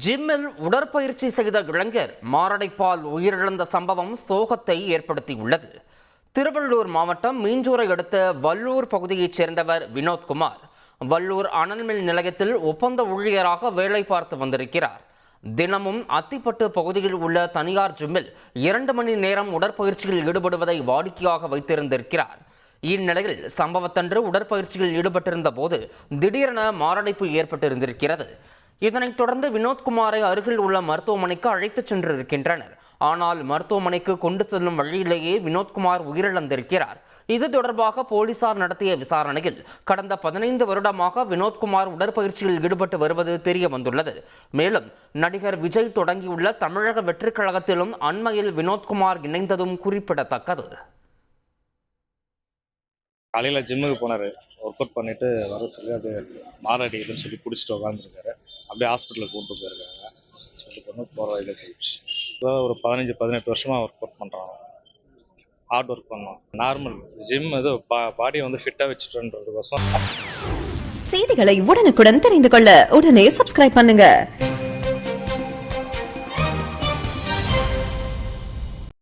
ஜிம்மில் உடற்பயிற்சி செய்த இளைஞர் மாரடைப்பால் உயிரிழந்த சம்பவம் சோகத்தை ஏற்படுத்தியுள்ளது. திருவள்ளூர் மாவட்டம் மீஞ்சூரை அடுத்த வல்லூர் பகுதியைச் சேர்ந்தவர் வினோத்குமார் வல்லூர் அனல்மில் நிலையத்தில் ஒப்பந்த ஊழியராக வேலை பார்த்து வந்திருக்கிறார். தினமும் அத்திப்பட்டு பகுதியில் உள்ள தனியார் ஜிம்மில் 2 மணி நேரம் உடற்பயிற்சியில் ஈடுபடுவதை வாடிக்கையாக வைத்திருந்திருக்கிறார். இந்நிலையில் சம்பவத்தன்று உடற்பயிற்சியில் ஈடுபட்டிருந்த போது திடீரென மாரடைப்பு ஏற்பட்டிருந்திருக்கிறது. இதனைத் தொடர்ந்து வினோத்குமாரை அருகில் உள்ள மருத்துவமனைக்கு அழைத்துச் சென்றிருக்கின்றனர். ஆனால் மருத்துவமனைக்கு கொண்டு செல்லும் வழியிலேயே வினோத்குமார் உயிரிழந்திருக்கிறார். இது தொடர்பாக போலீசார் நடத்திய விசாரணையில் கடந்த 15 வருடமாக வினோத்குமார் உடற்பயிற்சியில் ஈடுபட்டு வருவது தெரிய வந்துள்ளது. மேலும் நடிகர் விஜய் தொடங்கியுள்ள தமிழக வெற்றிக் கழகத்திலும் அண்மையில் வினோத்குமார் இணைந்ததும் குறிப்பிடத்தக்கது. காலையில் ஜிம்முக்கு போனார். ஒர்க் அவுட் பண்ணிட்டு வர சொல்லி அது மாரடிக்கலன்னு சொல்லி பிடிச்சிட்டு உட்காந்துருக்காரு. அப்படியே ஹாஸ்பிட்டலுக்கு கூப்பிட்டு போயிருக்காங்க. சொல்லி பண்ணி போகிற வழியில் போயிடுச்சு. இப்போ ஒரு 15-18 வருஷமாக ஒர்க் அவுட் பண்ணுறாங்க. ஹார்ட் ஒர்க் பண்ணோம். நார்மல் ஜிம் இது பாடியை வந்து ஃபிட்டாக வச்சுட்டுன்றதுக்கோசம். செய்திகளை உடனுக்குடன் தெரிந்து கொள்ள உடனே சப்ஸ்கிரைப் பண்ணுங்க.